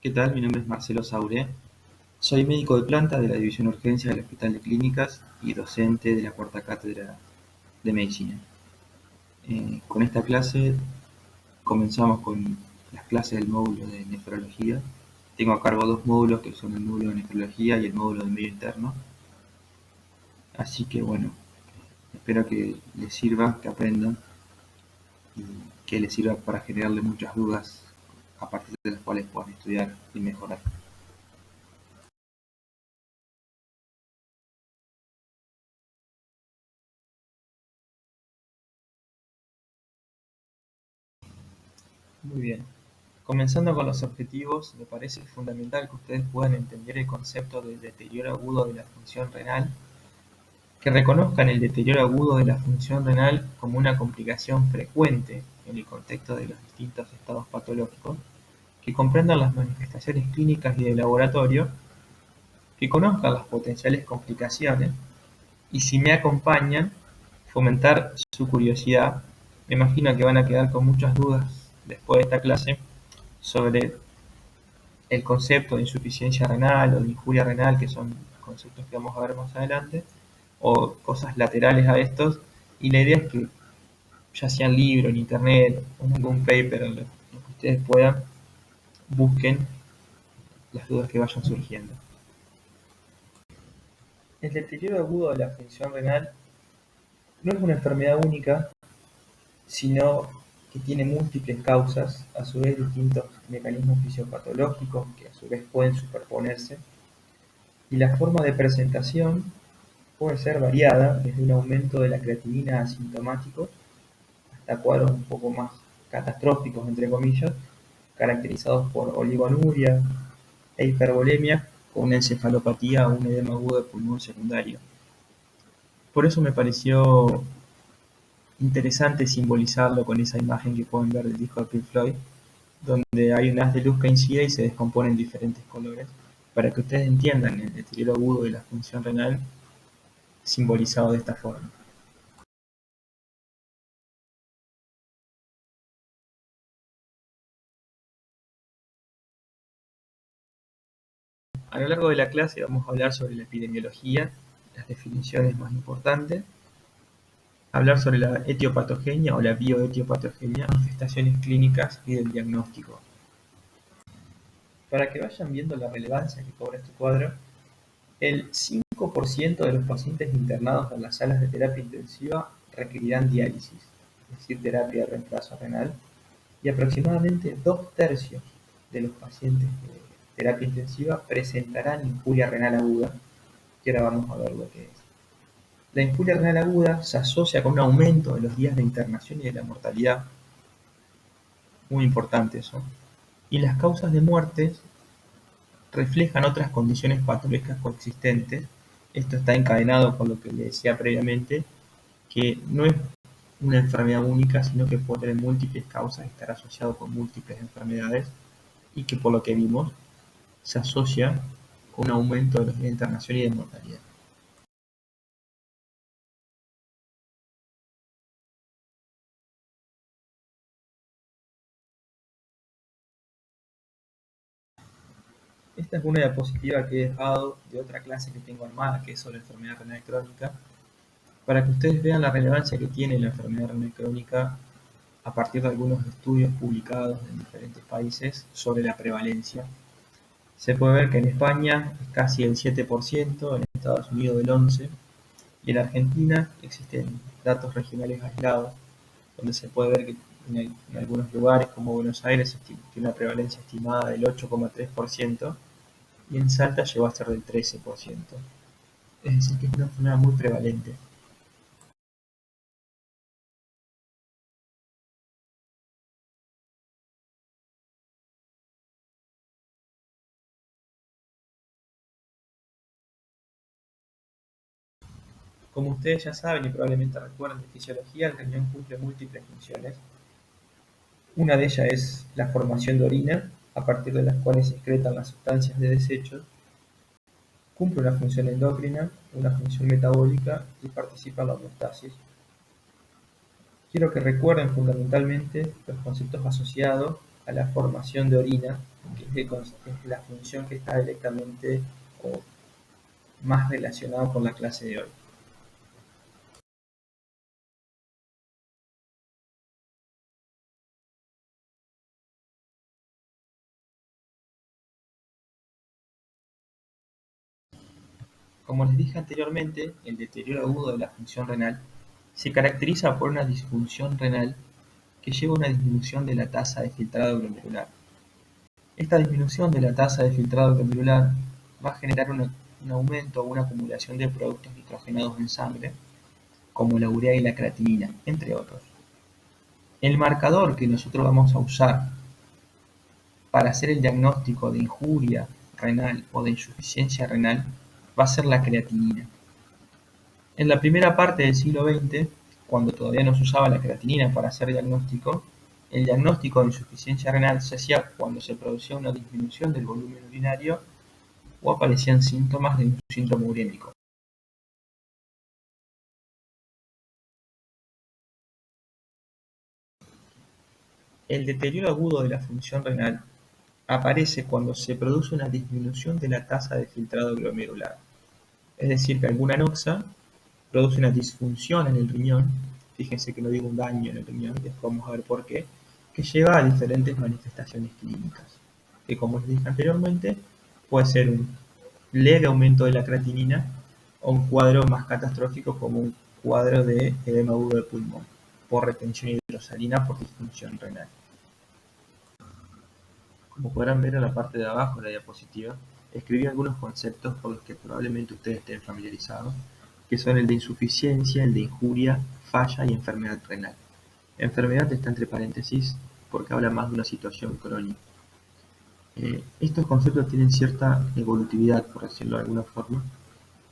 ¿Qué tal? Mi nombre es Marcelo Sauré. Soy médico de planta de la División Urgencia del Hospital de Clínicas y docente de la cuarta cátedra de Medicina. Con esta clase comenzamos con las clases del módulo de nefrología. Tengo a cargo dos módulos que son el módulo de nefrología y el módulo de medio interno. Así que bueno, espero que les sirva, que aprendan y que les sirva para generarle muchas dudas a partir de las cuales puedan estudiar y mejorar. Muy bien. Comenzando con los objetivos, me parece fundamental que ustedes puedan entender el concepto del deterioro agudo de la función renal, que reconozcan el deterioro agudo de la función renal como una complicación frecuente en el contexto de los distintos estados patológicos, que comprendan las manifestaciones clínicas y de laboratorio, que conozcan las potenciales complicaciones y, si me acompañan, fomentar su curiosidad. Me imagino que van a quedar con muchas dudas después de esta clase sobre el concepto de insuficiencia renal o de injuria renal, que son conceptos que vamos a ver más adelante, o cosas laterales a estos, y la idea es que ya sea en libro, en internet, o en algún paper, en lo que ustedes puedan, busquen las dudas que vayan surgiendo. El deterioro agudo de la función renal no es una enfermedad única, sino que tiene múltiples causas, a su vez distintos mecanismos fisiopatológicos que a su vez pueden superponerse, y la forma de presentación puede ser variada, desde un aumento de la creatinina asintomático hasta cuadros un poco más catastróficos, entre comillas, caracterizados por oligonuria e hipervolemia con una encefalopatía o un edema agudo de pulmón secundario. Por eso me pareció interesante simbolizarlo con esa imagen que pueden ver del disco de Pink Floyd, donde hay un haz de luz que incide y se descompone en diferentes colores, para que ustedes entiendan el deterioro agudo de la función renal simbolizado de esta forma. A lo largo de la clase vamos a hablar sobre la epidemiología, las definiciones más importantes, hablar sobre la etiopatogenia o la bioetiopatogenia, manifestaciones clínicas y del diagnóstico. Para que vayan viendo la relevancia que cobra este cuadro, el 5% de los pacientes internados en las salas de terapia intensiva requerirán diálisis, es decir, terapia de reemplazo renal, y aproximadamente 2/3 de los pacientes de terapia intensiva presentarán injuria renal aguda, que ahora vamos a ver lo que es. La injuria renal aguda se asocia con un aumento de los días de internación y de la mortalidad, muy importante eso, y las causas de muerte reflejan otras condiciones patológicas coexistentes. Esto está encadenado con lo que le decía previamente, que no es una enfermedad única, sino que puede tener múltiples causas, estar asociado con múltiples enfermedades, y que por lo que vimos se asocia con un aumento de los días de internación y de mortalidad. Esta es una diapositiva que he dejado de otra clase que tengo armada, que es sobre enfermedad renal crónica, para que ustedes vean la relevancia que tiene la enfermedad renal crónica a partir de algunos estudios publicados en diferentes países sobre la prevalencia. Se puede ver que en España es casi el 7%, en Estados Unidos el 11%, y en Argentina existen datos regionales aislados, donde se puede ver que en algunos lugares como Buenos Aires tiene una prevalencia estimada del 8,3%, y en Salta llegó a ser del 13%. Es decir, que es una enfermedad muy prevalente. Como ustedes ya saben y probablemente recuerden de fisiología, el riñón cumple múltiples funciones. Una de ellas es la formación de orina, a partir de las cuales se excretan las sustancias de desecho. Cumple una función endocrina, una función metabólica y participa en la homeostasis. Quiero que recuerden fundamentalmente los conceptos asociados a la formación de orina, que es la función que está directamente o más relacionada con la clase de hoy. Como les dije anteriormente, el deterioro agudo de la función renal se caracteriza por una disfunción renal que lleva a una disminución de la tasa de filtrado glomerular. Esta disminución de la tasa de filtrado glomerular va a generar un aumento o una acumulación de productos nitrogenados en sangre, como la urea y la creatinina, entre otros. El marcador que nosotros vamos a usar para hacer el diagnóstico de injuria renal o de insuficiencia renal va a ser la creatinina. En la primera parte del siglo XX, cuando todavía no se usaba la creatinina para hacer diagnóstico, el diagnóstico de insuficiencia renal se hacía cuando se producía una disminución del volumen urinario o aparecían síntomas de un síndrome urémico. El deterioro agudo de la función renal aparece cuando se produce una disminución de la tasa de filtrado glomerular, es decir, que alguna anoxa produce una disfunción en el riñón, fíjense que no digo un daño en el riñón, después vamos a ver por qué, que lleva a diferentes manifestaciones clínicas, que como les dije anteriormente, puede ser un leve aumento de la creatinina o un cuadro más catastrófico como un cuadro de edema agudo de pulmón por retención hidrosalina por disfunción renal. Como podrán ver en la parte de abajo de la diapositiva, escribí algunos conceptos con los que probablemente ustedes estén familiarizados, que son el de insuficiencia, el de injuria, falla y enfermedad renal. Enfermedad está entre paréntesis porque habla más de una situación crónica. Estos conceptos tienen cierta evolutividad, por decirlo de alguna forma.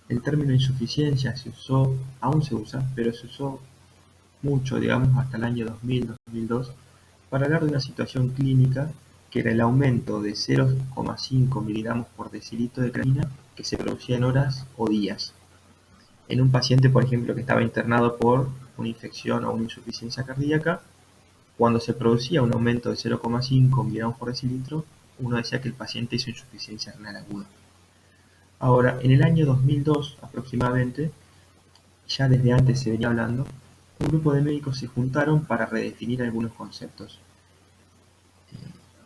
El término insuficiencia se usó, aún se usa, pero se usó mucho, digamos, hasta el año 2000-2002, para hablar de una situación clínica que era el aumento de 0,5 miligramos por decilitro de creatinina que se producía en horas o días. En un paciente, por ejemplo, que estaba internado por una infección o una insuficiencia cardíaca, cuando se producía un aumento de 0,5 miligramos por decilitro, uno decía que el paciente hizo insuficiencia renal aguda. Ahora, en el año 2002 aproximadamente, ya desde antes se venía hablando, un grupo de médicos se juntaron para redefinir algunos conceptos.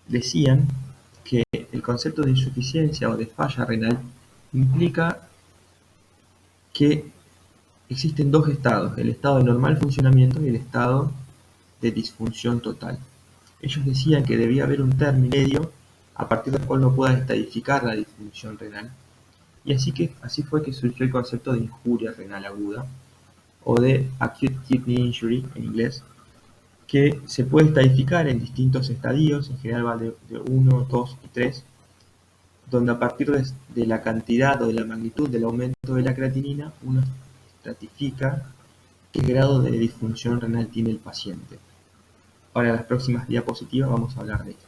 Decían que el concepto de insuficiencia o de falla renal implica que existen dos estados, el estado de normal funcionamiento y el estado de disfunción total. Ellos decían que debía haber un término medio a partir del cual no pueda estadificar la disfunción renal. Y así fue que surgió el concepto de injuria renal aguda, o de acute kidney injury en inglés, que se puede estadificar en distintos estadios, en general va de 1, 2 y 3, donde a partir de la cantidad o de la magnitud del aumento de la creatinina, uno estratifica qué grado de disfunción renal tiene el paciente. Ahora en las próximas diapositivas vamos a hablar de esto.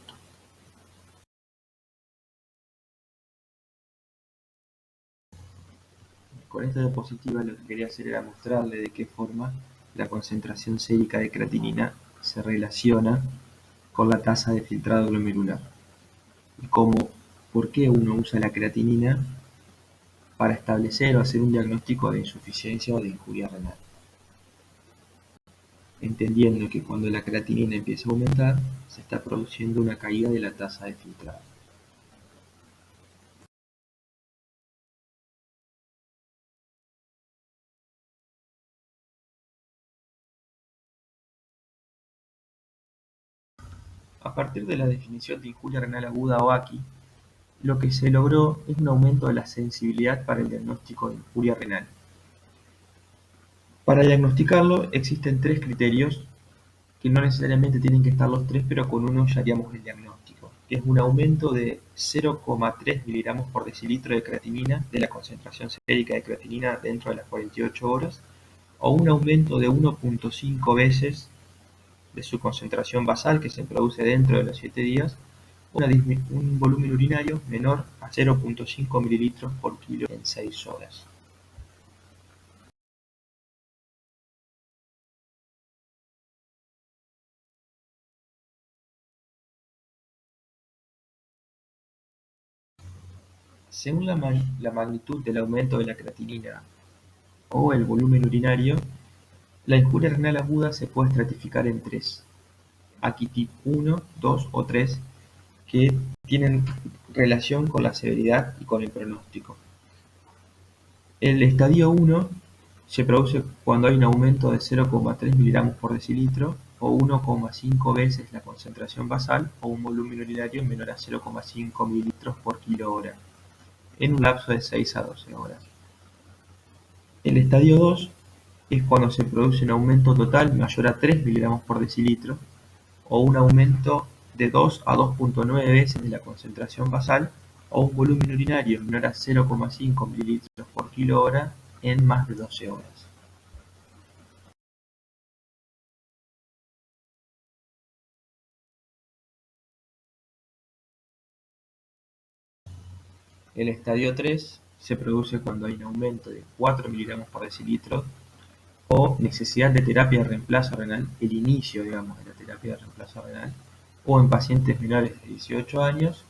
Con esta diapositiva lo que quería hacer era mostrarle de qué forma la concentración sérica de creatinina se relaciona con la tasa de filtrado glomerular y por qué uno usa la creatinina para establecer o hacer un diagnóstico de insuficiencia o de injuria renal, entendiendo que cuando la creatinina empieza a aumentar se está produciendo una caída de la tasa de filtrado. A partir de la definición de injuria renal aguda o AKI, lo que se logró es un aumento de la sensibilidad para el diagnóstico de injuria renal. Para diagnosticarlo existen tres criterios que no necesariamente tienen que estar los tres, pero con uno ya haríamos el diagnóstico, que es un aumento de 0,3 miligramos por decilitro de creatinina, de la concentración sérica de creatinina dentro de las 48 horas, o un aumento de 1,5 veces de su concentración basal que se produce dentro de los 7 días, un volumen urinario menor a 0,5 mililitros por kilo en 6 horas. Según la magnitud del aumento de la creatinina o el volumen urinario, la injuria renal aguda se puede estratificar en tres: aquí tipo 1, 2 o 3, que tienen relación con la severidad y con el pronóstico. El estadio 1 se produce cuando hay un aumento de 0,3 miligramos por decilitro o 1,5 veces la concentración basal o un volumen urinario menor a 0,5 mililitros por kilo hora en un lapso de 6 a 12 horas. El estadio 2 es cuando se produce un aumento total mayor a 3 miligramos por decilitro o un aumento de 2 a 2,9 veces de la concentración basal o un volumen urinario menor a 0,5 mililitros por kilo hora en más de 12 horas. El estadio 3 se produce cuando hay un aumento de 4 miligramos por decilitro o necesidad de terapia de reemplazo renal, el inicio, digamos, de la terapia de reemplazo renal, o en pacientes menores de 18 años,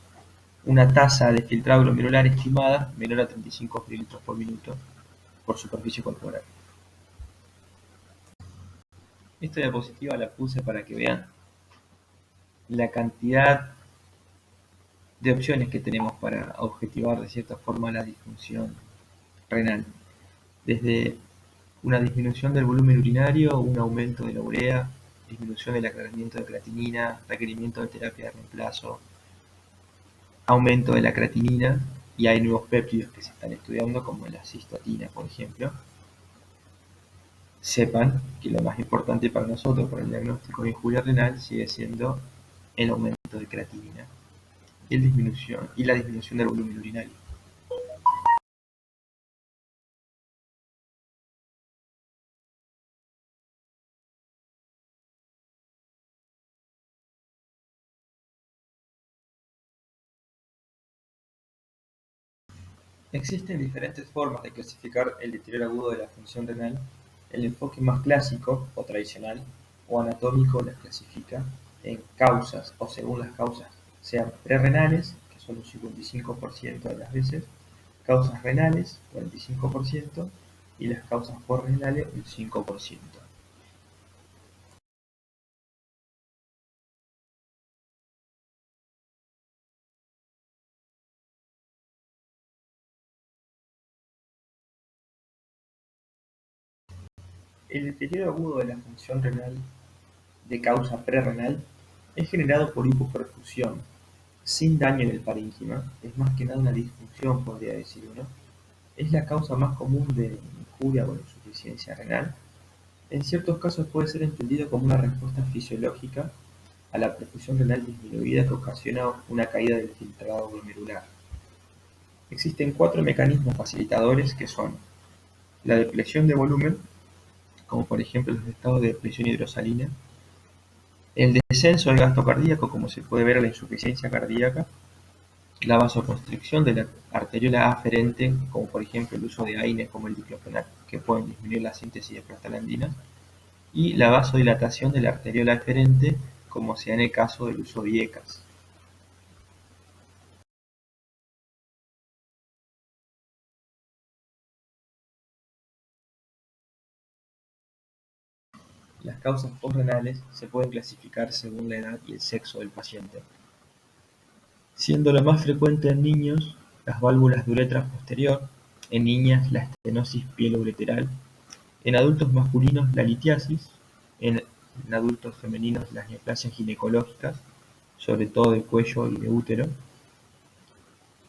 una tasa de filtrado glomerular estimada menor a 35 mililitros por minuto por superficie corporal. Esta diapositiva la puse para que vean la cantidad de opciones que tenemos para objetivar de cierta forma la disfunción renal. Desde una disminución del volumen urinario, un aumento de la urea, disminución del aclaramiento de creatinina, requerimiento de terapia de reemplazo, aumento de la creatinina, y hay nuevos péptidos que se están estudiando como la cistatina, por ejemplo. Sepan que lo más importante para nosotros por el diagnóstico de injuria renal sigue siendo el aumento de creatinina y la disminución del volumen urinario. Existen diferentes formas de clasificar el deterioro agudo de la función renal. El enfoque más clásico o tradicional o anatómico las clasifica en causas o según las causas, sean prerrenales, que son un 55% de las veces, causas renales, 45%, y las causas porrenales, un 5%. El deterioro agudo de la función renal de causa prerrenal es generado por hipoperfusión, sin daño en el parénquima, es más que nada una disfunción, podría decir uno. Es la causa más común de injuria o insuficiencia renal. En ciertos casos puede ser entendido como una respuesta fisiológica a la perfusión renal disminuida que ocasiona una caída del filtrado glomerular. Existen cuatro mecanismos facilitadores que son la depresión de volumen, como por ejemplo los estados de depresión hidrosalina, el descenso del gasto cardíaco, como se puede ver en la insuficiencia cardíaca, la vasoconstricción de la arteriola aferente, como por ejemplo el uso de AINES como el diclofenac, que pueden disminuir la síntesis de prostaglandinas, y la vasodilatación de la arteriola eferente, como sea en el caso del uso de IECAS. Las causas postrenales se pueden clasificar según la edad y el sexo del paciente, siendo lo más frecuente en niños las válvulas de uretra posterior, en niñas la estenosis pielo-ureteral, en adultos masculinos la litiasis, en adultos femeninos las neoplasias ginecológicas, sobre todo de cuello y de útero,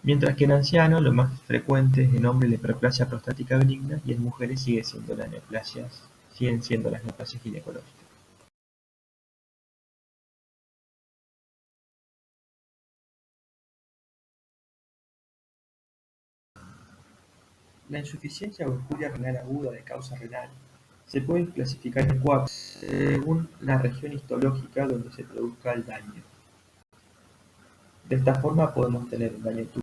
mientras que en ancianos lo más frecuente es en hombres la hiperplasia prostática benigna y en mujeres siguen siendo las neoplasias ginecológicas. La insuficiencia o injuria renal aguda de causa renal se puede clasificar en cuatro según la región histológica donde se produzca el daño. De esta forma podemos tener un daño tubular.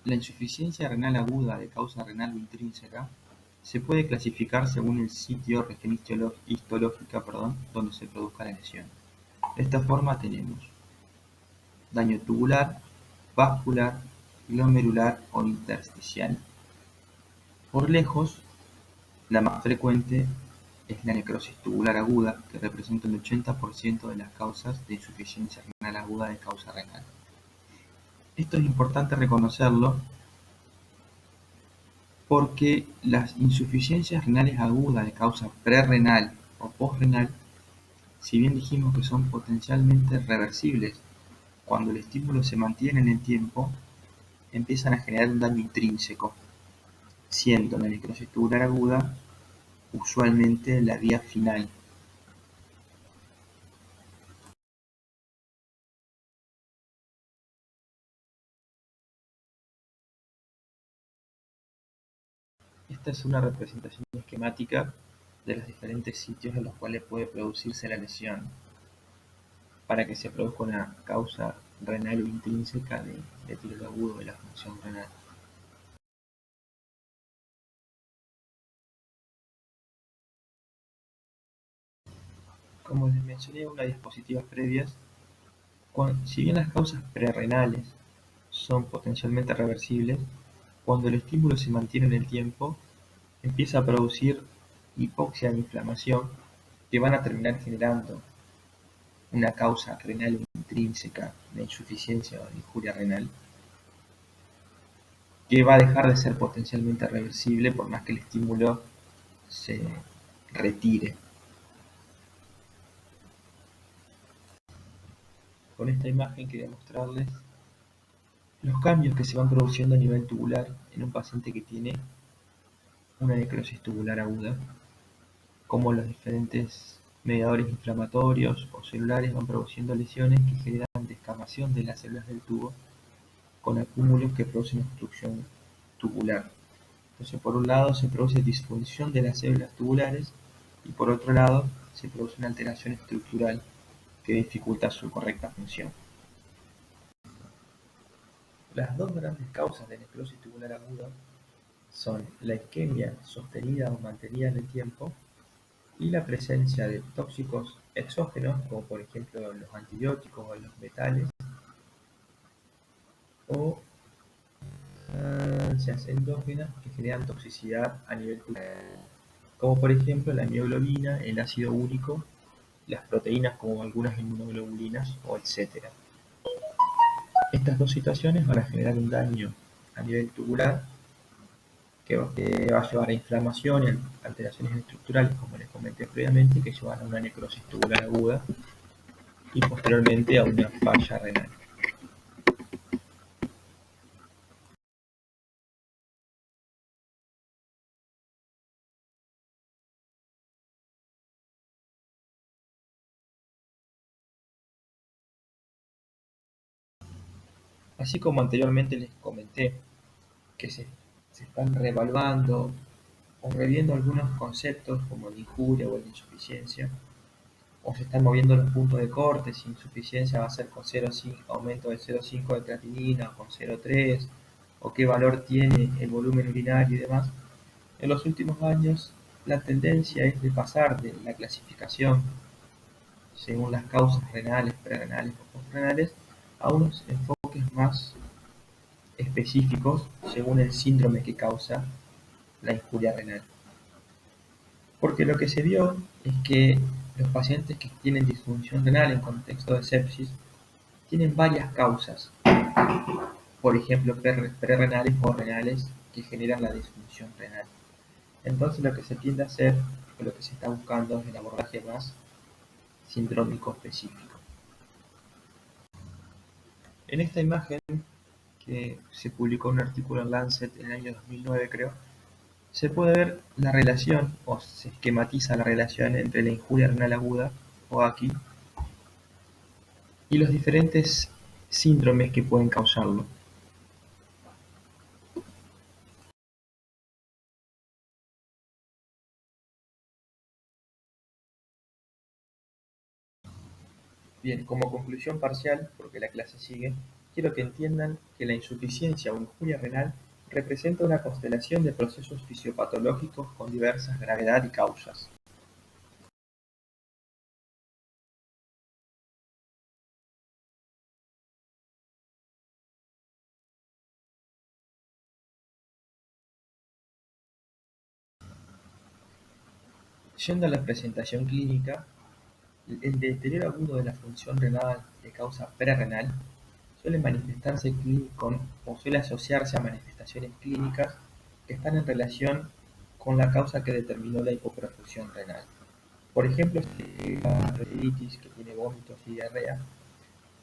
La insuficiencia renal aguda de causa renal o intrínseca se puede clasificar según el sitio, región histológica, donde se produzca la lesión. De esta forma tenemos daño tubular, vascular, glomerular o intersticial. Por lejos, la más frecuente es la necrosis tubular aguda, que representa el 80% de las causas de insuficiencia renal aguda de causa renal. Esto es importante reconocerlo porque las insuficiencias renales agudas de causa prerrenal o postrenal, si bien dijimos que son potencialmente reversibles, cuando el estímulo se mantiene en el tiempo, empiezan a generar un daño intrínseco, siendo la necrosis tubular aguda usualmente la vía final. Esta es una representación esquemática de los diferentes sitios en los cuales puede producirse la lesión, para que se produzca una causa renal o intrínseca de deterioro agudo de la función renal. Como les mencioné en unas diapositivas previas, si bien las causas prerrenales son potencialmente reversibles, cuando el estímulo se mantiene en el tiempo, empieza a producir hipoxia e inflamación que van a terminar generando una causa renal intrínseca de insuficiencia o de injuria renal, que va a dejar de ser potencialmente reversible por más que el estímulo se retire. Con esta imagen quería mostrarles los cambios que se van produciendo a nivel tubular en un paciente que tiene una necrosis tubular aguda, cómo los diferentes mediadores inflamatorios o celulares van produciendo lesiones que generan descamación de las células del tubo con acúmulos que producen obstrucción tubular. Entonces, por un lado se produce disfunción de las células tubulares y por otro lado se produce una alteración estructural que dificulta su correcta función. Las dos grandes causas de necrosis tubular aguda son la isquemia sostenida o mantenida en el tiempo y la presencia de tóxicos exógenos, como por ejemplo los antibióticos o los metales, o sustancias endógenas que generan toxicidad a nivel tubular, como por ejemplo la mioglobina, el ácido úrico, las proteínas como algunas inmunoglobulinas o etcétera. Estas dos situaciones van a generar un daño a nivel tubular que va a llevar a inflamación y alteraciones estructurales, como les comenté previamente, que llevan a una necrosis tubular aguda y posteriormente a una falla renal. Así como anteriormente les comenté que se están reevaluando o reviendo algunos conceptos como la injuria o la insuficiencia, o se están moviendo los puntos de corte, si insuficiencia va a ser con 0,5, aumento de 0,5 de creatinina o con 0,3, o qué valor tiene el volumen urinario y demás. En los últimos años la tendencia es de pasar de la clasificación según las causas renales, prerrenales o postrenales a unos enfoques más específicos según el síndrome que causa la injuria renal. Porque lo que se vio es que los pacientes que tienen disfunción renal en contexto de sepsis tienen varias causas, por ejemplo prerrenales o renales, que generan la disfunción renal. Entonces lo que se tiende a hacer, o lo que se está buscando, es el abordaje más sindrómico específico. En esta imagen, que se publicó en un artículo en Lancet en el año 2009 creo, se puede ver la relación, o se esquematiza la relación entre la injuria renal aguda, o AKI, y los diferentes síndromes que pueden causarlo. Bien, como conclusión parcial, porque la clase sigue, quiero que entiendan que la insuficiencia o injuria renal representa una constelación de procesos fisiopatológicos con diversas gravedad y causas. Yendo a la presentación clínica, el deterioro agudo de la función renal de causa prerrenal suele manifestarse o suele asociarse a manifestaciones clínicas que están en relación con la causa que determinó la hipoperfusión renal. Por ejemplo, la pruritus que tiene vómitos y diarrea.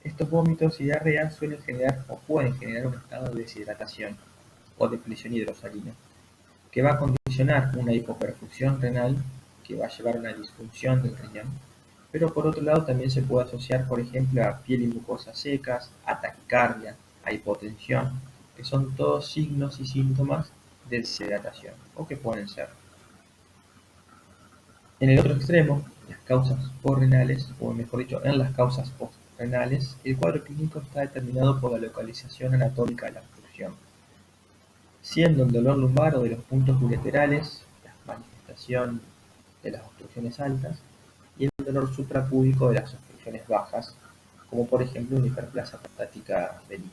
Estos vómitos y diarrea suelen generar o pueden generar un estado de deshidratación o depleción hidrosalina, que va a condicionar una hipoperfusión renal que va a llevar a una disfunción del riñón, pero por otro lado también se puede asociar, por ejemplo, a piel y mucosas secas, a taquicardia, a hipotensión, que son todos signos y síntomas de deshidratación, o que pueden ser. En el otro extremo, las causas postrenales, o mejor dicho, en las causas postrenales, el cuadro clínico está determinado por la localización anatómica de la obstrucción, siendo el dolor lumbar o de los puntos bilaterales la manifestación de las obstrucciones altas y el dolor suprapúbico de las obstrucciones bajas, como por ejemplo una hiperplasia prostática benigna.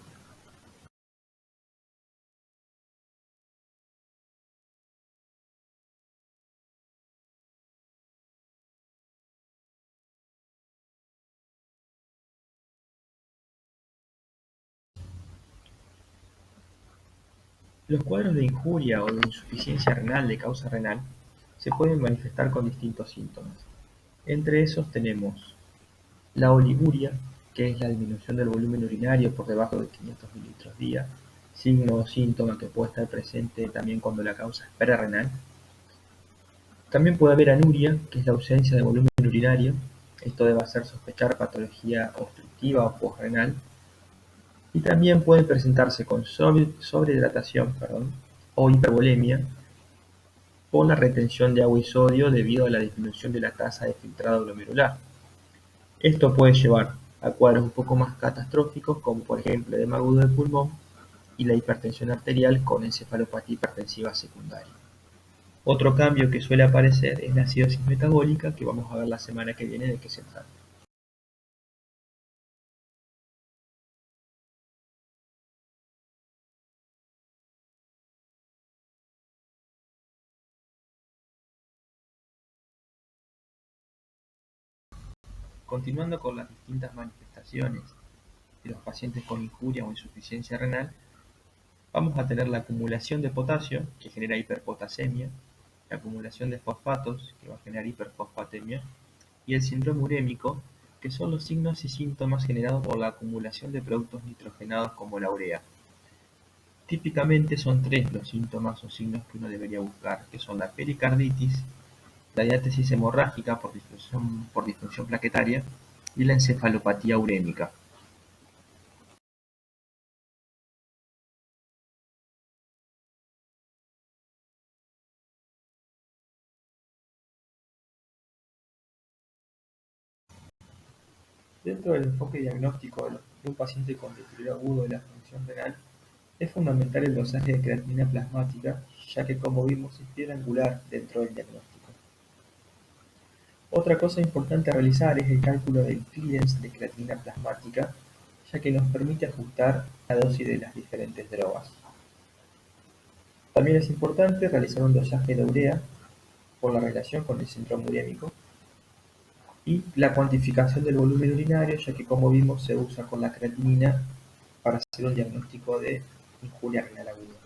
Los cuadros de injuria o de insuficiencia renal de causa renal se pueden manifestar con distintos síntomas. Entre esos tenemos la oliguria, que es la disminución del volumen urinario por debajo de 500 mililitros día, signo o síntoma que puede estar presente también cuando la causa es prerrenal. También puede haber anuria, que es la ausencia de volumen urinario. Esto debe hacer sospechar patología obstructiva o posrenal. Y también puede presentarse con sobrehidratación o hipervolemia por la retención de agua y sodio debido a la disminución de la tasa de filtrado glomerular. Esto puede llevar a cuadros un poco más catastróficos, como por ejemplo edema agudo del pulmón y la hipertensión arterial con encefalopatía hipertensiva secundaria. Otro cambio que suele aparecer es la acidosis metabólica, que vamos a ver la semana que viene de qué se trata. Continuando con las distintas manifestaciones de los pacientes con injuria o insuficiencia renal, vamos a tener la acumulación de potasio, que genera hiperpotasemia, la acumulación de fosfatos, que va a generar hiperfosfatemia, y el síndrome urémico, que son los signos y síntomas generados por la acumulación de productos nitrogenados como la urea. Típicamente son tres los síntomas o signos que uno debería buscar, que son la pericarditis, la diátesis hemorrágica por disfunción plaquetaria y la encefalopatía urémica. Dentro del enfoque diagnóstico de un paciente con deterioro agudo de la función renal, es fundamental el dosaje de creatinina plasmática, ya que como vimos es piedra angular dentro del diagnóstico. Otra cosa importante a realizar es el cálculo del clearance de creatinina plasmática, ya que nos permite ajustar la dosis de las diferentes drogas. También es importante realizar un dosaje de urea por la relación con el síndrome urémico y la cuantificación del volumen urinario, ya que como vimos se usa con la creatinina para hacer un diagnóstico de injuria renal aguda.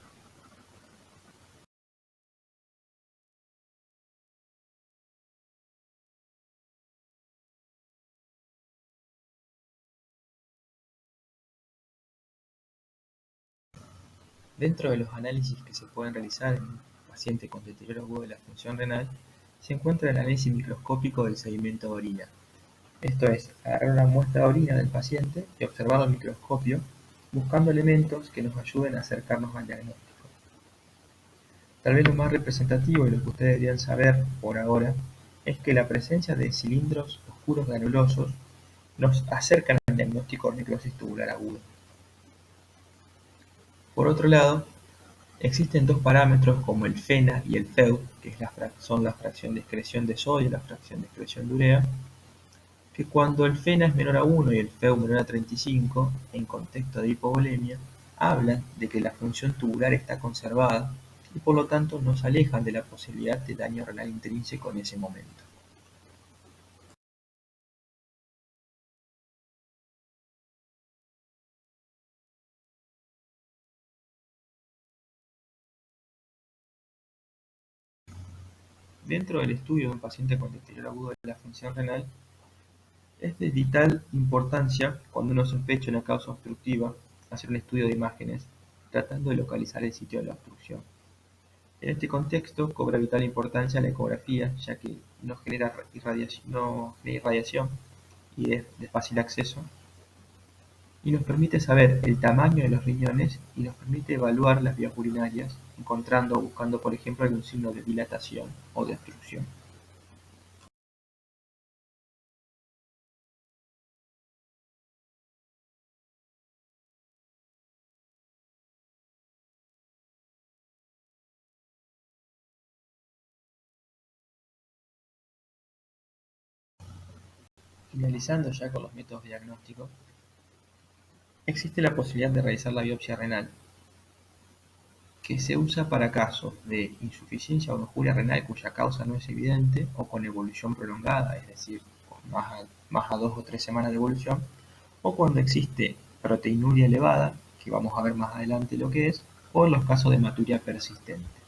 Dentro de los análisis que se pueden realizar en un paciente con deterioro agudo de la función renal, se encuentra el análisis microscópico del sedimento de orina. Esto es, agarrar una muestra de orina del paciente y observarlo al microscopio, buscando elementos que nos ayuden a acercarnos al diagnóstico. Tal vez lo más representativo y lo que ustedes deberían saber por ahora es que la presencia de cilindros oscuros granulosos nos acercan al diagnóstico de necrosis tubular aguda. Por otro lado, Existen dos parámetros como el FeNA y el FeU, que son la fracción de excreción de sodio y la fracción de excreción de urea, que cuando el FeNA es menor a 1 y el FeU menor a 35, en contexto de hipovolemia, hablan de que la función tubular está conservada y por lo tanto no se alejan de la posibilidad de daño renal intrínseco en ese momento. Dentro del estudio de un paciente con deterioro agudo de la función renal, es de vital importancia, cuando uno sospecha una causa obstructiva, hacer un estudio de imágenes, tratando de localizar el sitio de la obstrucción. En este contexto cobra vital importancia la ecografía, ya que no genera irradiación y es de fácil acceso, y nos permite saber el tamaño de los riñones y nos permite evaluar las vías urinarias, encontrando o buscando, por ejemplo, algún signo de dilatación o de obstrucción. Finalizando ya con los métodos diagnósticos, existe la posibilidad de realizar la biopsia renal, que se usa para casos de insuficiencia o injuria renal cuya causa no es evidente o con evolución prolongada, es decir, con más a 2 o 3 semanas de evolución, o cuando existe proteinuria elevada, que vamos a ver más adelante lo que es, o en los casos de hematuria persistente.